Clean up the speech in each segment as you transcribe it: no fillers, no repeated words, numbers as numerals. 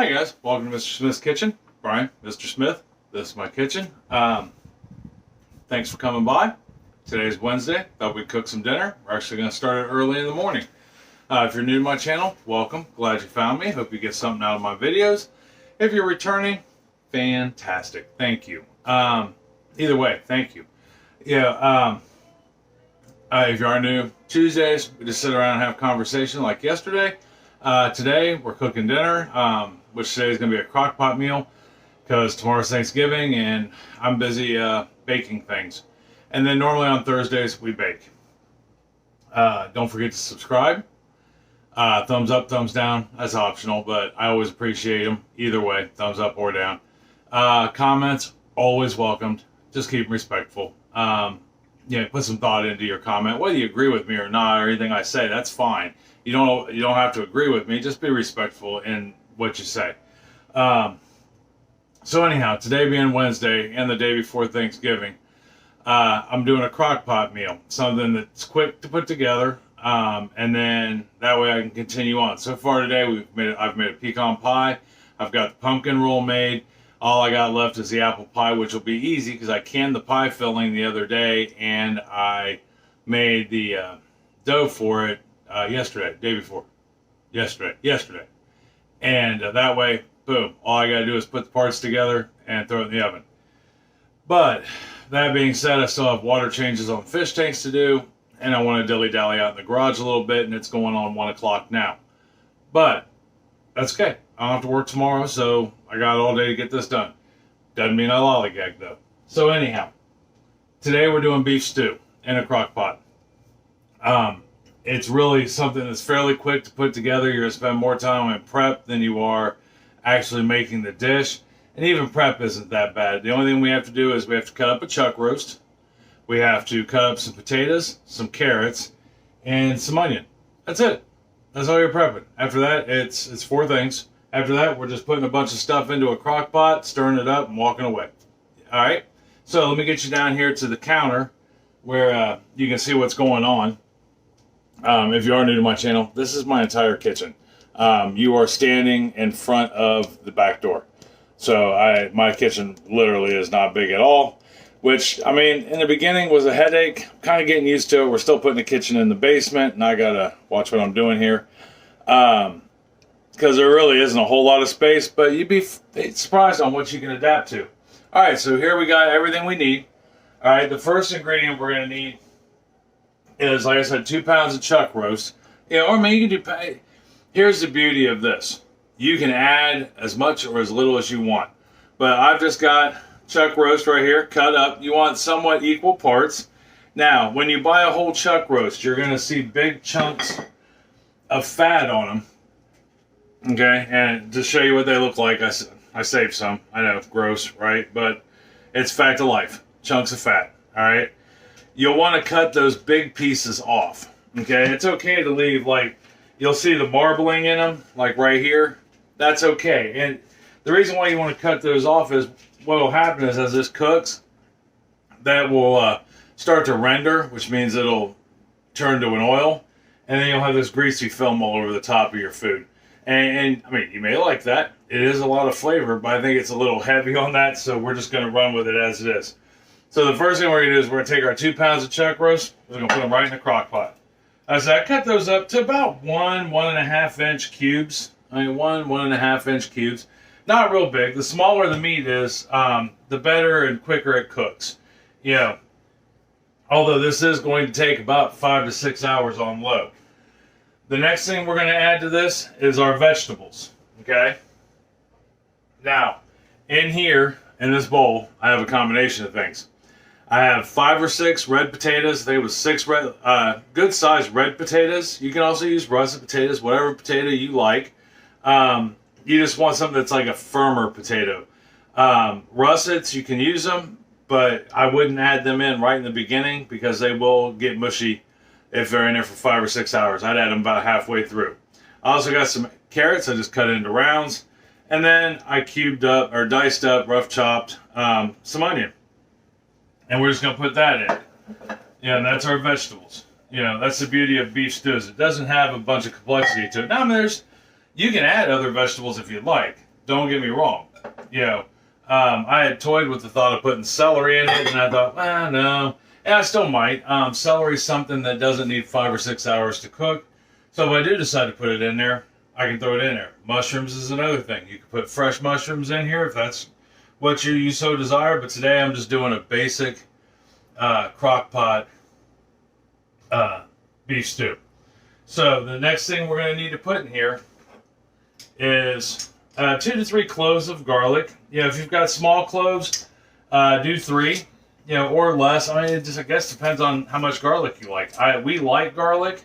Hi guys, welcome to Mr. Smith's Kitchen. Brian, Mr. Smith, this is my kitchen. Thanks for coming by. Today's Wednesday. Thought we'd cook some dinner. We're actually going to start it early in the morning. If you're new to my channel, welcome. Glad you found me. Hope you get something out of my videos. If you're returning, fantastic. Thank you. Either way, thank you. Yeah. If you are new, Tuesdays, we just sit around and have conversation like yesterday. Today, we're cooking dinner, which today is going to be a crock pot meal because tomorrow's Thanksgiving and I'm busy baking things. And then normally on Thursdays, we bake. Don't forget to subscribe. Thumbs up, thumbs down, that's optional, but I always appreciate them. Either way, thumbs up or down. Comments, always welcomed. Just keep them respectful. Put some thought into your comment. Whether you agree with me or not, or anything I say, that's fine. You don't have to agree with me. Just be respectful in what you say. So anyhow, today being Wednesday and the day before Thanksgiving, I'm doing a crock pot meal. Something that's quick to put together, and then that way I can continue on. So far today, I've made a pecan pie. I've got the pumpkin roll made. All I got left is the apple pie, which will be easy because I canned the pie filling the other day, and I made the dough for it day before yesterday. And that way, boom, all I got to do is put the parts together and throw it in the oven. But that being said, I still have water changes on fish tanks to do, and I want to dilly-dally out in the garage a little bit, and it's going on 1 o'clock now. But that's okay. I don't have to work tomorrow, so I got all day to get this done. Doesn't mean I lollygag, though. So anyhow, today we're doing beef stew in a crock pot. It's really something that's fairly quick to put together. You're going to spend more time in prep than you are actually making the dish. And even prep isn't that bad. The only thing we have to do is we have to cut up a chuck roast. We have to cut up some potatoes, some carrots, and some onion. That's it. That's all you're prepping. After that, it's 4 things. After that, we're just putting a bunch of stuff into a crock pot, stirring it up, and walking away. All right? So let me get you down here to the counter where you can see what's going on. If you are new to my channel, this is my entire kitchen. You are standing in front of the back door. So my kitchen literally is not big at all. Which, I mean, in the beginning was a headache. Kind of getting used to it. We're still putting the kitchen in the basement, and I got to watch what I'm doing here. Because there really isn't a whole lot of space, but you'd be surprised on what you can adapt to. All right, so here we got everything we need. All right, the first ingredient we're going to need is, like I said, 2 pounds of chuck roast. Yeah, or I mean, you can do. Here's the beauty of this: you can add as much or as little as you want. But I've just got chuck roast right here, cut up. You want somewhat equal parts. Now, when you buy a whole chuck roast, you're going to see big chunks of fat on them. Okay, and to show you what they look like, I saved some. I know, gross, right? But it's fact of life. Chunks of fat, all right? You'll want to cut those big pieces off, okay? It's okay to leave, like, you'll see the marbling in them, like right here. That's okay. And the reason why you want to cut those off is what will happen is as this cooks, that will start to render, which means it'll turn to an oil, and then you'll have this greasy film all over the top of your food. And I mean, you may like that. It is a lot of flavor, but I think it's a little heavy on that, so we're just going to run with it as it is. So the first thing we're going to do is we're going to take our 2 pounds of chuck roast. We're going to put them right in the crock pot. As I cut those up to about 1.5 inch cubes. I mean, 1.5 inch cubes. Not real big. The smaller the meat is, the better and quicker it cooks. Yeah. Although this is going to take about 5 to 6 hours on low. The next thing we're going to add to this is our vegetables, okay? Now, in here, in this bowl, I have a combination of things. I have 5 or 6 red potatoes. They was 6 good-sized red potatoes. You can also use russet potatoes, whatever potato you like. You just want something that's like a firmer potato. Russets, you can use them, but I wouldn't add them in right in the beginning because they will get mushy if they're in there for 5 or 6 hours. I'd add them about halfway through. I also got some carrots. I just cut it into rounds. And then I cubed up, or diced up, rough chopped, some onion. And we're just going to put that in. Yeah, and that's our vegetables. You know, that's the beauty of beef stews. It doesn't have a bunch of complexity to it. Now, you can add other vegetables if you'd like. Don't get me wrong. You know, I had toyed with the thought of putting celery in it, and I thought, no. And I still might. Celery is something that doesn't need 5 or 6 hours to cook. So if I do decide to put it in there, I can throw it in there. Mushrooms is another thing. You can put fresh mushrooms in here if that's what you so desire. But today I'm just doing a basic crock pot beef stew. So the next thing we're going to need to put in here is 2 to 3 cloves of garlic. You know, if you've got small cloves, do 3. You know, or less. I mean, it just, I guess, depends on how much garlic you like. We like garlic.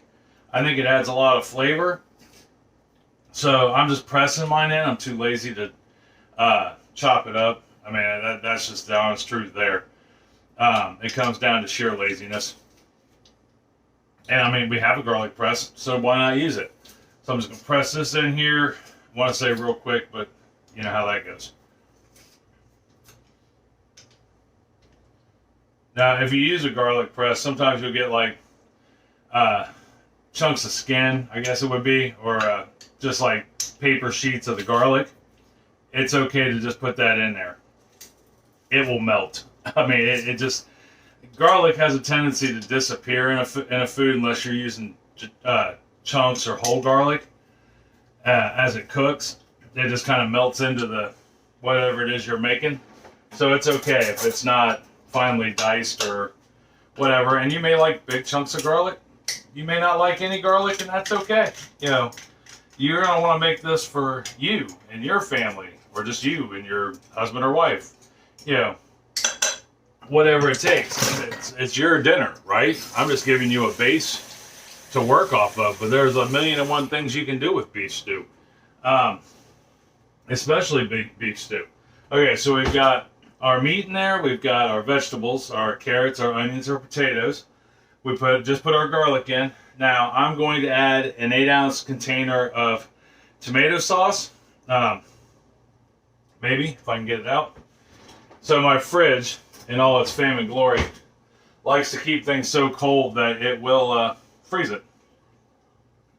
I think it adds a lot of flavor. So I'm just pressing mine in. I'm too lazy to chop it up. I mean, that's just the honest truth there. It comes down to sheer laziness. And I mean, we have a garlic press, so why not use it? So I'm just going to press this in here. I want to say real quick, but you know how that goes. Now, if you use a garlic press, sometimes you'll get like chunks of skin, I guess it would be, or just like paper sheets of the garlic. It's okay to just put that in there. It will melt. I mean, it just, garlic has a tendency to disappear in a food unless you're using chunks or whole garlic as it cooks. It just kind of melts into the whatever it is you're making. So it's okay if it's not finely diced or whatever. And you may like big chunks of garlic. You may not like any garlic, and that's okay. You know, you're going to want to make this for you and your family, or just you and your husband or wife. You know, whatever it takes. It's your dinner, right? I'm just giving you a base to work off of, but there's 1,000,001 things you can do with beef stew. Especially beef stew. Okay, so we've got our meat in there, we've got our vegetables, our carrots, our onions, our potatoes. We just put our garlic in. Now I'm going to add an 8-ounce container of tomato sauce. Maybe, if I can get it out. So my fridge, in all its fame and glory, likes to keep things so cold that it will freeze it.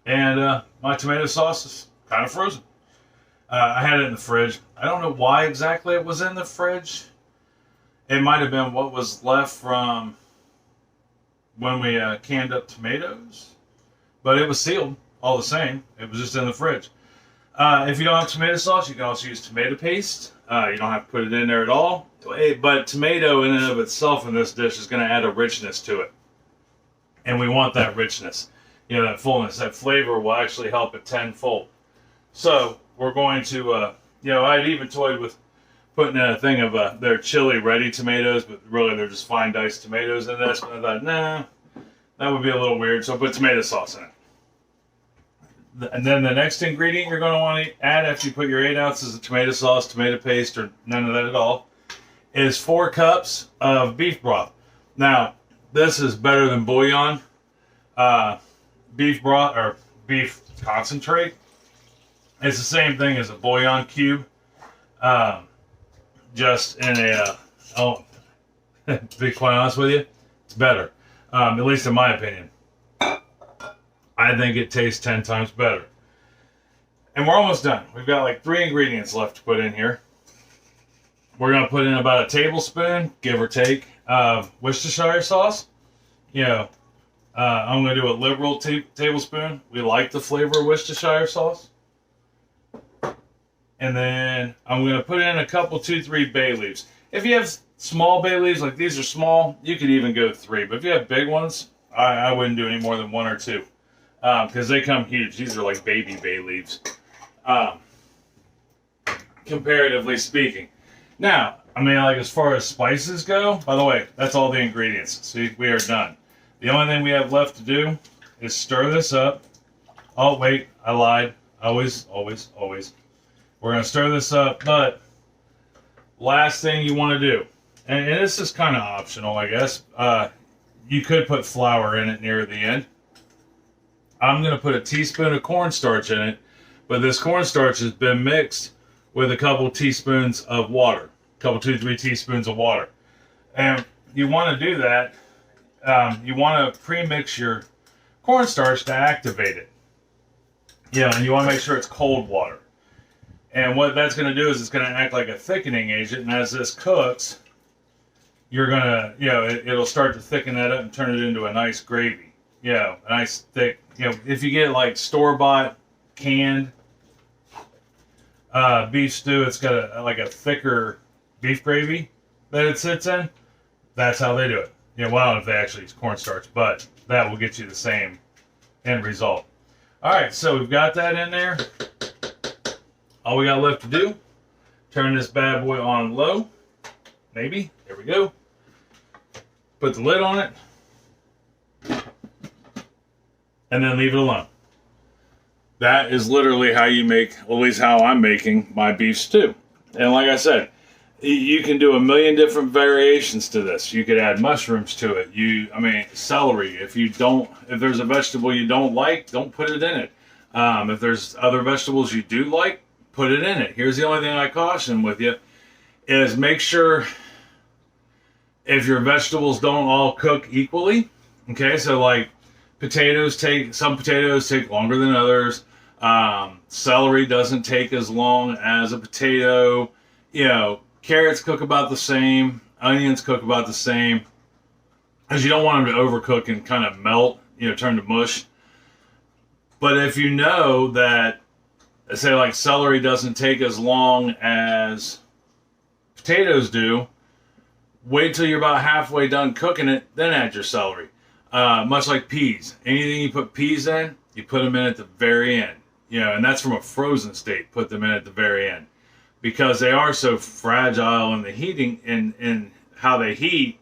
And my tomato sauce is kind of frozen. I had it in the fridge. I don't know why exactly it was in the fridge. It might have been what was left from when we canned up tomatoes. But it was sealed all the same. It was just in the fridge. If you don't have tomato sauce, you can also use tomato paste. You don't have to put it in there at all. But tomato in and of itself in this dish is going to add a richness to it. And we want that richness. You know, that fullness. That flavor will actually help it tenfold. So we're going to, you know, I'd even toyed with putting in a thing of their chili ready tomatoes, but really they're just fine diced tomatoes in this. But I thought, nah, that would be a little weird. So I put tomato sauce in it. And then the next ingredient you're going to want to add after you put your 8 ounces of tomato sauce, tomato paste, or none of that at all, is 4 cups of beef broth. Now, this is better than bouillon. Beef broth, or beef concentrate. It's the same thing as a bouillon cube. Just in a, to be quite honest with you, it's better. At least in my opinion. I think it tastes 10 times better. And we're almost done. We've got like 3 ingredients left to put in here. We're going to put in about a tablespoon, give or take, of Worcestershire sauce. You know, I'm going to do a liberal tablespoon. We like the flavor of Worcestershire sauce. And then I'm going to put in a couple, 2-3 bay leaves. If you have small bay leaves, like these are small, you could even go 3. But if you have big ones, I wouldn't do any more than 1 or 2. Because they come huge. These are like baby bay leaves. Comparatively speaking. Now, I mean, like as far as spices go, by the way, that's all the ingredients. See, we are done. The only thing we have left to do is stir this up. Oh, wait, I lied. Always. We're going to stir this up, but last thing you want to do, and this is kind of optional, I guess. You could put flour in it near the end. I'm going to put a teaspoon of cornstarch in it, but this cornstarch has been mixed with a couple teaspoons of water, 2-3 teaspoons of water. And you want to do that. You want to pre-mix your cornstarch to activate it. Yeah, and you want to make sure it's cold water. And what that's going to do is it's going to act like a thickening agent. And as this cooks, you're going to, it'll start to thicken that up and turn it into a nice gravy. A nice thick, if you get like store-bought canned beef stew, it's got a thicker beef gravy that it sits in. That's how they do it. Well, I don't know if they actually use cornstarch, but that will get you the same end result. All right, so we've got that in there. All we got left to do, turn this bad boy on low. Maybe. There we go. Put the lid on it. And then leave it alone. That is literally how you make, at least how I'm making my beef stew. And like I said, you can do a million different variations to this. You could add mushrooms to it. Celery. If there's a vegetable you don't like, don't put it in it. If there's other vegetables you do like, put it in it. Here's the only thing I caution with you is make sure if your vegetables don't all cook equally. Okay, so like some potatoes take longer than others. Celery doesn't take as long as a potato. Carrots cook about the same. Onions cook about the same. Because you don't want them to overcook and kind of melt, turn to mush. But if you know that, say like celery doesn't take as long as potatoes do, wait till you're about halfway done cooking it, then add your celery. Much like peas. Anything you put peas in, you put them in at the very end. And that's from a frozen state. Put them in at the very end. Because they are so fragile in the heating, in how they heat,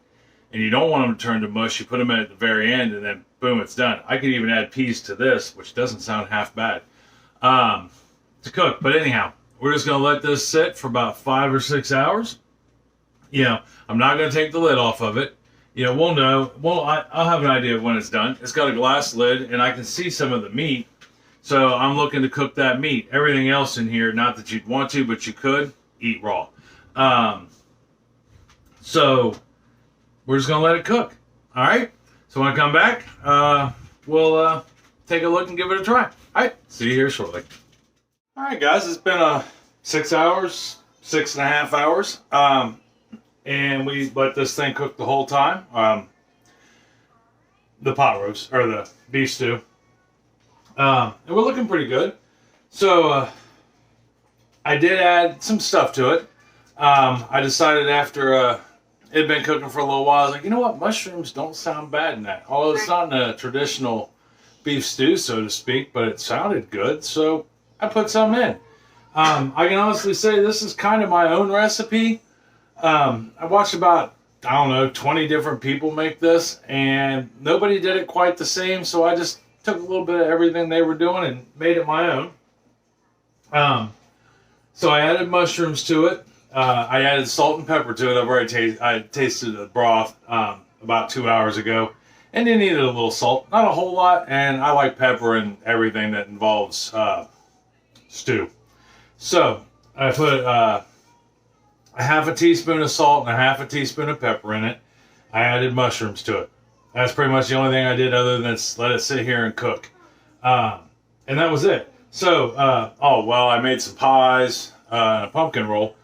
and you don't want them to turn to mush, you put them in at the very end, and then boom, it's done. I could even add peas to this, which doesn't sound half bad, to cook. But anyhow, we're just going to let this sit for about 5 or 6 hours. I'm not going to take the lid off of it. We'll know. I'll have an idea of when it's done. It's got a glass lid, and I can see some of the meat. So I'm looking to cook that meat. Everything else in here, not that you'd want to, but you could, eat raw. So we're just going to let it cook. All right? So when I come back, we'll take a look and give it a try. All right? See you here shortly. All right, guys. It's been 6 hours, 6.5 hours. And we let this thing cook the whole time. The pot roast, or the beef stew. And we're looking pretty good. So I did add some stuff to it. I decided after it had been cooking for a little while, I was like, you know what? Mushrooms don't sound bad in that. Although it's not in a traditional beef stew, so to speak, but it sounded good. So I put some in. I can honestly say this is kind of my own recipe. I watched about, 20 different people make this, and nobody did it quite the same. So I just took a little bit of everything they were doing and made it my own. So I added mushrooms to it. I added salt and pepper to it. I've already tasted the broth about 2 hours ago, and it needed a little salt, not a whole lot. And I like pepper in everything that involves stew. So I put a half a teaspoon of salt and a half a teaspoon of pepper in it. I added mushrooms to it. That's pretty much the only thing I did other than let it sit here and cook. And that was it. So, I made some pies, and a pumpkin roll,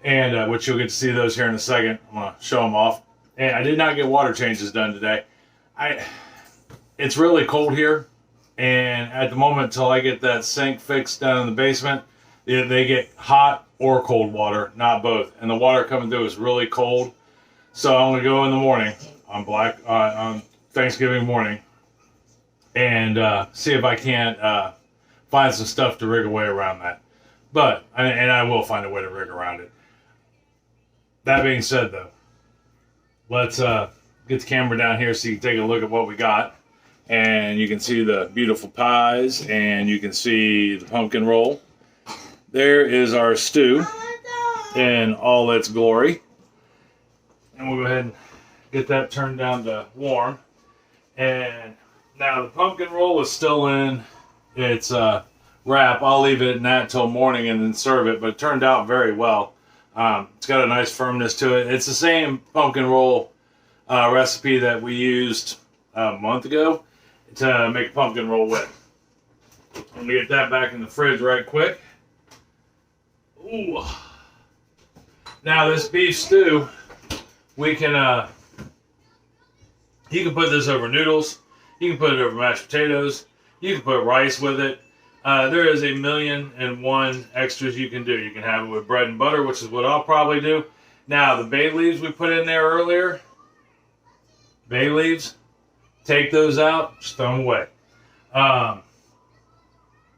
and which you'll get to see those here in a second. I'm going to show them off. And I did not get water changes done today. It's really cold here, and at the moment, until I get that sink fixed down in the basement, they get hot or cold water, not both. And the water coming through is really cold. So I'm going to go in the morning on Thanksgiving morning and see if I can't find some stuff to rig away around that. And I will find a way to rig around it. That being said, though, let's get the camera down here so you can take a look at what we got. And you can see the beautiful pies, and you can see the pumpkin roll. There is our stew in all its glory. And we'll go ahead and get that turned down to warm. And now the pumpkin roll is still in its wrap. I'll leave it in that till morning and then serve it, but it turned out very well. It's got a nice firmness to it. It's the same pumpkin roll recipe that we used a month ago to make pumpkin roll with. I'm going to get that back in the fridge right quick. Ooh. Now this beef stew, we can you can put this over noodles, you can put it over mashed potatoes, you can put rice with it. There is 1,000,001 extras you can do. You can have it with bread and butter, which is what I'll probably do. Now the bay leaves we put in there earlier, bay leaves, take those out, just throw them away.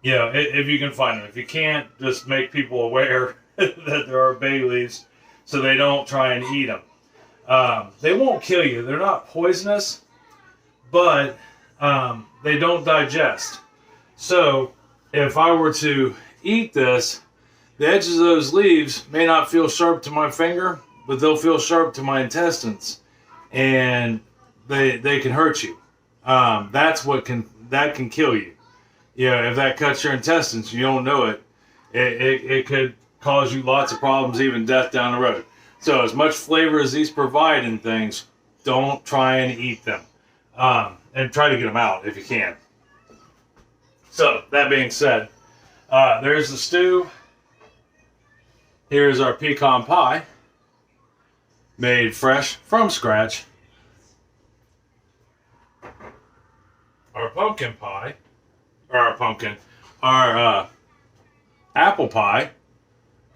If you can find them. If you can't, just make people aware that there are bay leaves so they don't try and eat them. They won't kill you. They're not poisonous, but they don't digest. So if I were to eat this, the edges of those leaves may not feel sharp to my finger, but they'll feel sharp to my intestines, and they can hurt you. That can kill you. Yeah, if that cuts your intestines, you don't know it. It could cause you lots of problems, even death down the road. So as much flavor as these provide in things, don't try and eat them. And try to get them out if you can. So, that being said, there's the stew. Here's our pecan pie, made fresh from scratch. Our pumpkin pie, or our apple pie,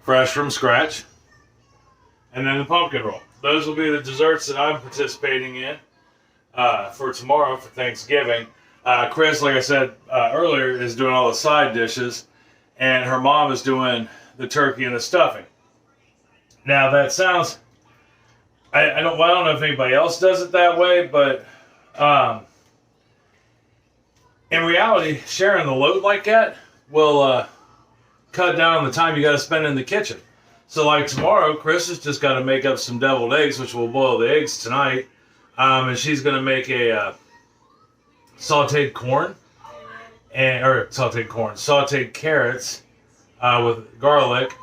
fresh from scratch. And then the pumpkin roll. Those will be the desserts that I'm participating in for tomorrow for Thanksgiving. Chris, like I said earlier, is doing all the side dishes, and her mom is doing the turkey and the stuffing. Now that sounds, I don't know if anybody else does it that way, but in reality, sharing the load like that will cut down on the time you got to spend in the kitchen. So like tomorrow, Chris has just got to make up some deviled eggs, which we'll boil the eggs tonight. And she's going to make a sauteed carrots with garlic.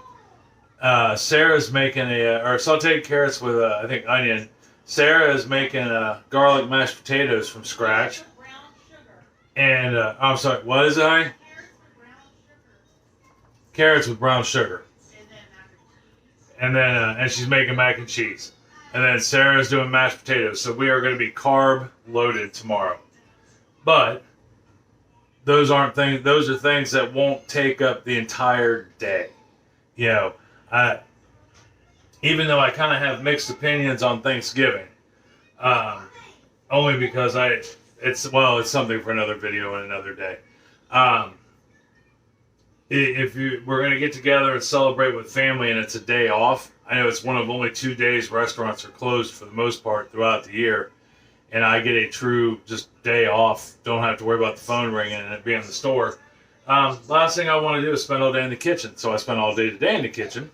Sarah's making sauteed carrots with, I think, onion. Sarah is making garlic mashed potatoes from scratch. And, I'm sorry, what is it, honey? Carrots with brown sugar. And then, and she's making mac and cheese. And then Sarah's doing mashed potatoes. So we are going to be carb loaded tomorrow. But those are things that won't take up the entire day. You know, even though I kind of have mixed opinions on Thanksgiving, only because it's something for another video and another day. We're going to get together and celebrate with family and it's a day off, I know it's one of only 2 days restaurants are closed for the most part throughout the year, and I get a true just day off, don't have to worry about the phone ringing and it being in the store. Last thing I want to do is spend all day in the kitchen, so I spend all day today in the kitchen,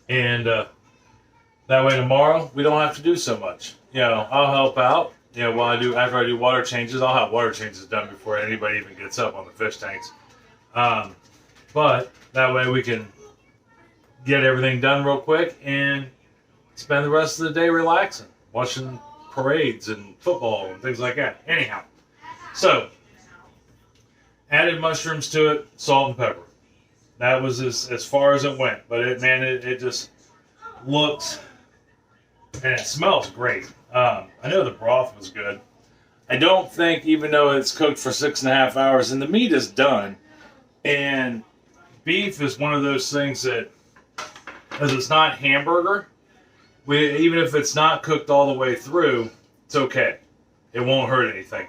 and that way tomorrow we don't have to do so much. You know, I'll help out. You know, after I do water changes, I'll have water changes done before anybody even gets up on the fish tanks. But that way we can get everything done real quick and spend the rest of the day relaxing, watching parades and football and things like that. Anyhow, so added mushrooms to it, salt and pepper. That was as far as it went, but it just looks and it smells great. I know the broth was good. I don't think, even though it's cooked for 6.5 hours and the meat is done, and beef is one of those things that, because it's not hamburger, even if it's not cooked all the way through, it's okay. It won't hurt anything.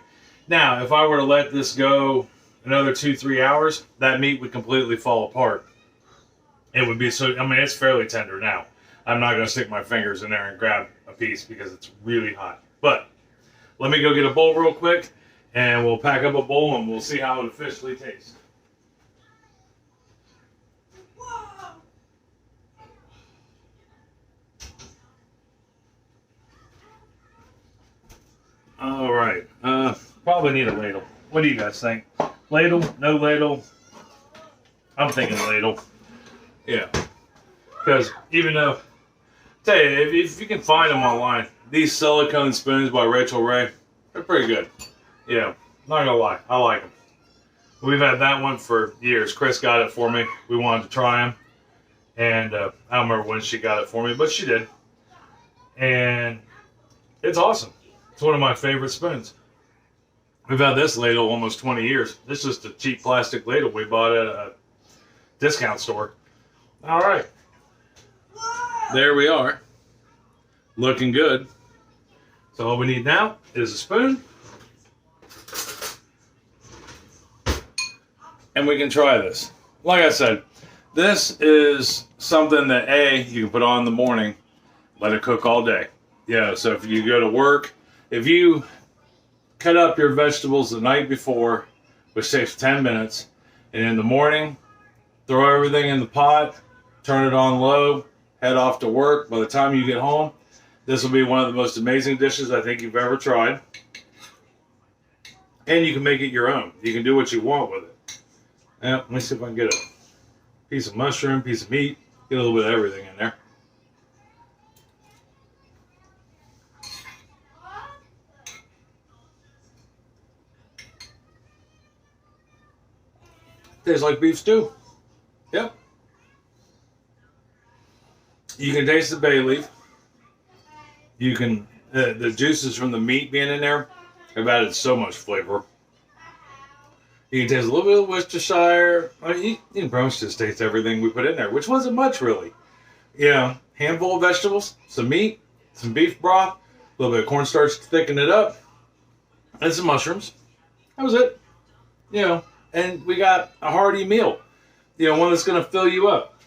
Now, if I were to let this go another 2-3 hours, that meat would completely fall apart. It would be it's fairly tender now. I'm not going to stick my fingers in there and grab a piece because it's really hot. But let me go get a bowl real quick, and we'll pack up a bowl and we'll see how it officially tastes. All right. Probably need a ladle. What do you guys think? Ladle? No ladle? I'm thinking ladle. Yeah. Because even though, tell you, if you can find them online, these silicone spoons by Rachel Ray, they're pretty good. Yeah. Not gonna lie, I like them. We've had that one for years. Chris got it for me. We wanted to try them, And I don't remember when she got it for me, but she did. And it's awesome. It's one of my favorite spoons. We've had this ladle almost 20 years. This is just a cheap plastic ladle we bought at a discount store. All right. There we are. Looking good. So all we need now is a spoon. And we can try this. Like I said, this is something that you can put on in the morning, let it cook all day. Yeah, so if you go to work, if you cut up your vegetables the night before, which takes 10 minutes, and in the morning, throw everything in the pot, turn it on low, head off to work. By the time you get home, this will be one of the most amazing dishes I think you've ever tried. And you can make it your own. You can do what you want with it. Now, let me see if I can get a piece of mushroom, piece of meat, get a little bit of everything in there. Tastes like beef stew. Yep. You can taste the bay leaf. You can, the juices from the meat being in there have added so much flavor. You can taste a little bit of Worcestershire. I mean, you can pretty much just taste everything we put in there, which wasn't much really. You know, handful of vegetables, some meat, some beef broth, a little bit of cornstarch to thicken it up, and some mushrooms. That was it. You know, and we got a hearty meal. You know, one that's going to fill you up.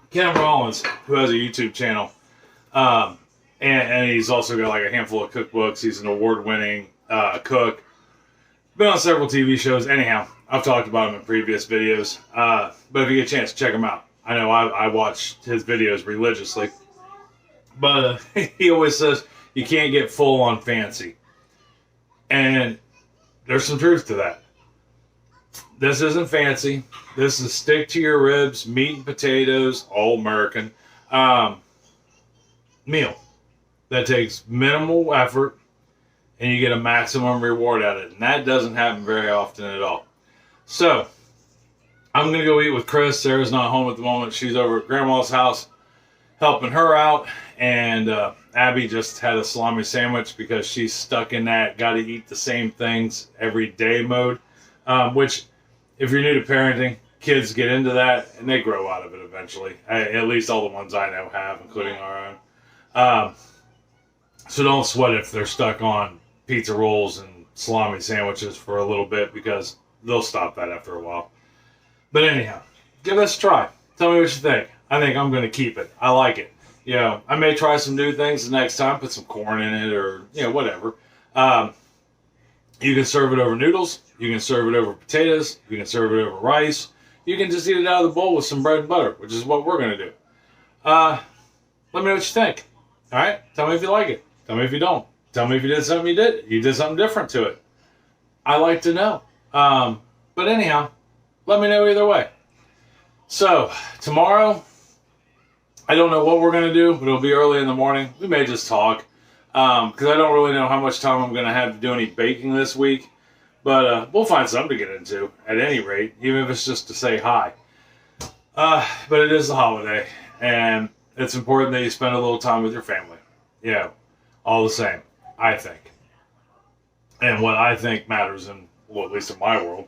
Ken Rollins, who has a YouTube channel, and he's also got like a handful of cookbooks. He's an award-winning cook. Been on several TV shows. Anyhow, I've talked about him in previous videos. But if you get a chance, check him out. I know I watch his videos religiously. But he always says, you can't get full on fancy. And there's some truth to that. This isn't fancy. This is stick to your ribs, meat and potatoes, all American meal that takes minimal effort, and you get a maximum reward out of it. And that doesn't happen very often at all. So, I'm going to go eat with Chris. Sarah's not home at the moment. She's over at Grandma's house helping her out. And Abby just had a salami sandwich because she's stuck in that got to eat the same things every day mode. Which, if you're new to parenting, kids get into that and they grow out of it eventually. At least all the ones I know have, including our own. So don't sweat if they're stuck on pizza rolls and salami sandwiches for a little bit, because they'll stop that after a while. But anyhow, give this a try. Tell me what you think. I think I'm going to keep it. I like it. You know, I may try some new things the next time, put some corn in it or, you know, whatever. You can serve it over noodles. You can serve it over potatoes. You can serve it over rice. You can just eat it out of the bowl with some bread and butter, which is what we're going to do. Let me know what you think. All right? Tell me if you like it. Tell me if you don't. Tell me if you did something you did something different to it. I like to know. But anyhow, let me know either way. So, tomorrow, I don't know what we're going to do, but it'll be early in the morning. We may just talk, because I don't really know how much time I'm going to have to do any baking this week. But we'll find something to get into, at any rate, even if it's just to say hi. But it is the holiday, and it's important that you spend a little time with your family. You know, all the same, I think. And what I think matters in, well, at least in my world.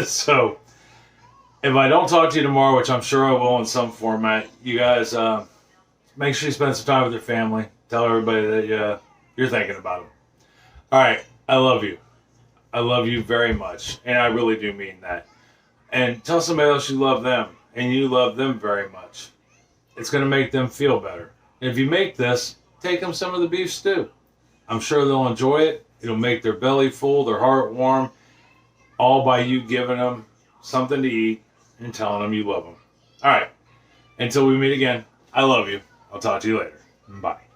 So, if I don't talk to you tomorrow, which I'm sure I will in some format, you guys make sure you spend some time with your family. Tell everybody that you're thinking about them. All right, I love you. I love you very much, and I really do mean that. And tell somebody else you love them, and you love them very much. It's going to make them feel better. And if you make this, take them some of the beef stew. I'm sure they'll enjoy it. It'll make their belly full, their heart warm, all by you giving them something to eat and telling them you love them. All right. Until we meet again, I love you. I'll talk to you later. Bye.